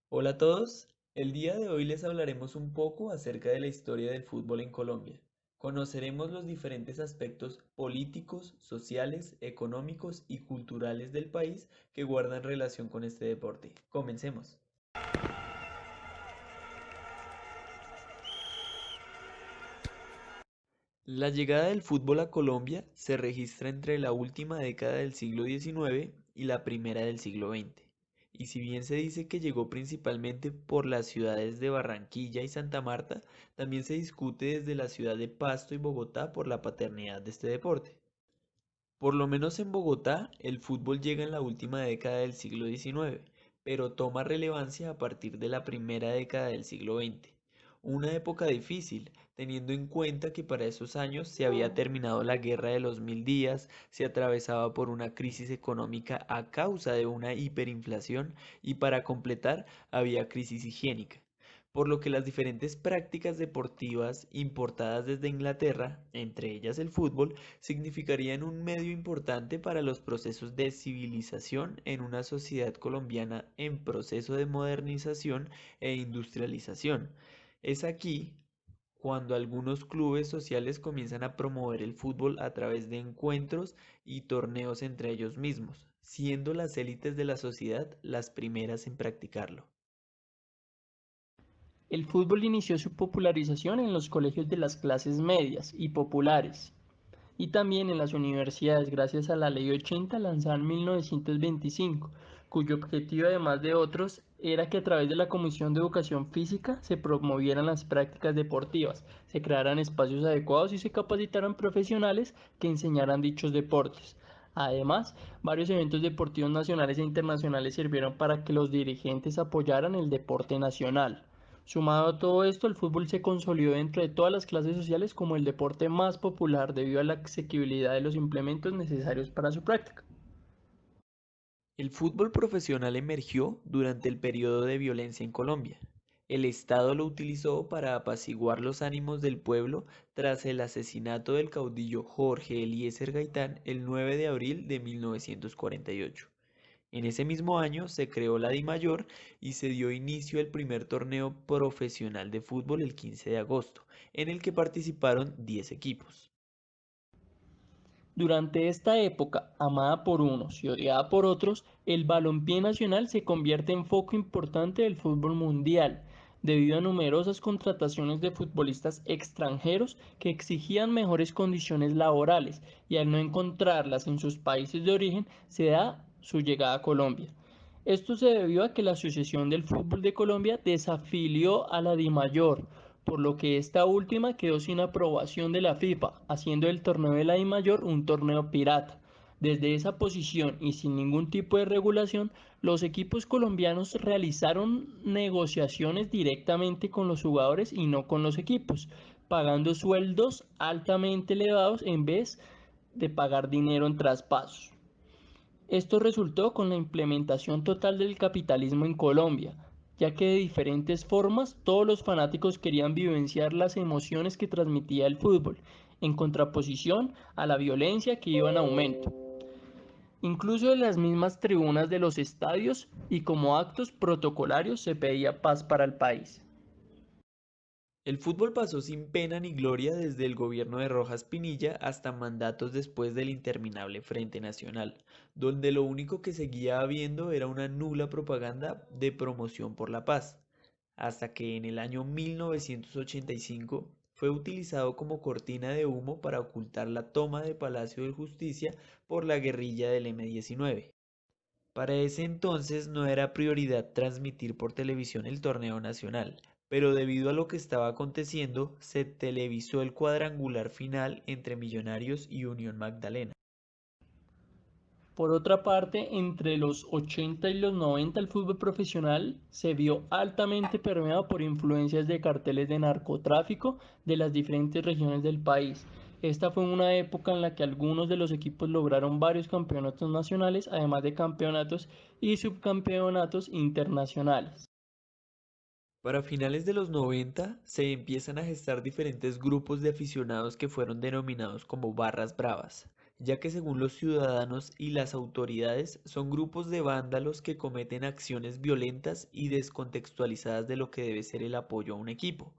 Hola a todos, el día de hoy les hablaremos un poco acerca de la historia del fútbol en Colombia. Conoceremos los diferentes aspectos políticos, sociales, económicos y culturales del país que guardan relación con este deporte. Comencemos. La llegada del fútbol a Colombia se registra entre la última década del siglo XIX y la primera del siglo XX. Y si bien se dice que llegó principalmente por las ciudades de Barranquilla y Santa Marta, también se discute desde la ciudad de Pasto y Bogotá por la paternidad de este deporte. Por lo menos en Bogotá, el fútbol llega en la última década del siglo XIX, pero toma relevancia a partir de la primera década del siglo XX. Una época difícil, teniendo en cuenta que para esos años se había terminado la Guerra de los Mil Días, se atravesaba por una crisis económica a causa de una hiperinflación y para completar había crisis higiénica, por lo que las diferentes prácticas deportivas importadas desde Inglaterra, entre ellas el fútbol, significarían un medio importante para los procesos de civilización en una sociedad colombiana en proceso de modernización e industrialización. Es aquí cuando algunos clubes sociales comienzan a promover el fútbol a través de encuentros y torneos entre ellos mismos, siendo las élites de la sociedad las primeras en practicarlo. El fútbol inició su popularización en los colegios de las clases medias y populares, y también en las universidades gracias a la Ley 80 lanzada en 1925, cuyo objetivo además de otros era que a través de la Comisión de Educación Física se promovieran las prácticas deportivas, se crearan espacios adecuados y se capacitaran profesionales que enseñaran dichos deportes. Además, varios eventos deportivos nacionales e internacionales sirvieron para que los dirigentes apoyaran el deporte nacional. Sumado a todo esto, el fútbol se consolidó dentro de todas las clases sociales como el deporte más popular debido a la asequibilidad de los implementos necesarios para su práctica. El fútbol profesional emergió durante el periodo de violencia en Colombia. El Estado lo utilizó para apaciguar los ánimos del pueblo tras el asesinato del caudillo Jorge Eliezer Gaitán el 9 de abril de 1948. En ese mismo año se creó la DIMAYOR y se dio inicio al primer torneo profesional de fútbol el 15 de agosto, en el que participaron 10 equipos. Durante esta época, amada por unos y odiada por otros, el balompié nacional se convierte en foco importante del fútbol mundial, debido a numerosas contrataciones de futbolistas extranjeros que exigían mejores condiciones laborales y al no encontrarlas en sus países de origen se da su llegada a Colombia. Esto se debió a que la Asociación del Fútbol de Colombia desafilió a la DIMAYOR, por lo que esta última quedó sin aprobación de la FIFA, haciendo el torneo de la DIMAYOR un torneo pirata. Desde esa posición y sin ningún tipo de regulación, los equipos colombianos realizaron negociaciones directamente con los jugadores y no con los equipos, pagando sueldos altamente elevados en vez de pagar dinero en traspasos. Esto resultó con la implementación total del capitalismo en Colombia, ya que de diferentes formas todos los fanáticos querían vivenciar las emociones que transmitía el fútbol, en contraposición a la violencia que iba en aumento. Incluso en las mismas tribunas de los estadios y como actos protocolarios se pedía paz para el país. El fútbol pasó sin pena ni gloria desde el gobierno de Rojas Pinilla hasta mandatos después del interminable Frente Nacional, donde lo único que seguía habiendo era una nula propaganda de promoción por la paz, hasta que en el año 1985 fue utilizado como cortina de humo para ocultar la toma de Palacio de Justicia por la guerrilla del M-19. Para ese entonces no era prioridad transmitir por televisión el torneo nacional, pero debido a lo que estaba aconteciendo, se televisó el cuadrangular final entre Millonarios y Unión Magdalena. Por otra parte, entre los 80 y los 90 el fútbol profesional se vio altamente permeado por influencias de carteles de narcotráfico de las diferentes regiones del país. Esta fue una época en la que algunos de los equipos lograron varios campeonatos nacionales, además de campeonatos y subcampeonatos internacionales. Para finales de los 90 se empiezan a gestar diferentes grupos de aficionados que fueron denominados como barras bravas, ya que según los ciudadanos y las autoridades son grupos de vándalos que cometen acciones violentas y descontextualizadas de lo que debe ser el apoyo a un equipo.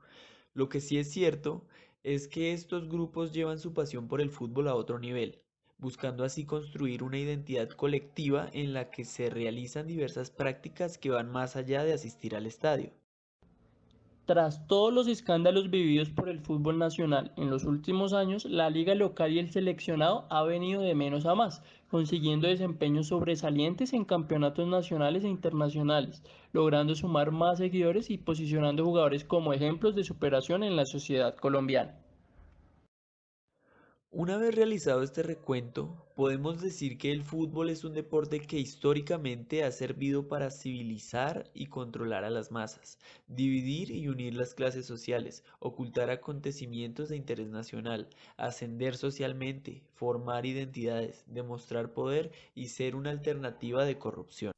Lo que sí es cierto es que estos grupos llevan su pasión por el fútbol a otro nivel, buscando así construir una identidad colectiva en la que se realizan diversas prácticas que van más allá de asistir al estadio. Tras todos los escándalos vividos por el fútbol nacional en los últimos años, la liga local y el seleccionado ha venido de menos a más, consiguiendo desempeños sobresalientes en campeonatos nacionales e internacionales, logrando sumar más seguidores y posicionando jugadores como ejemplos de superación en la sociedad colombiana. Una vez realizado este recuento, podemos decir que el fútbol es un deporte que históricamente ha servido para civilizar y controlar a las masas, dividir y unir las clases sociales, ocultar acontecimientos de interés nacional, ascender socialmente, formar identidades, demostrar poder y ser una alternativa de corrupción.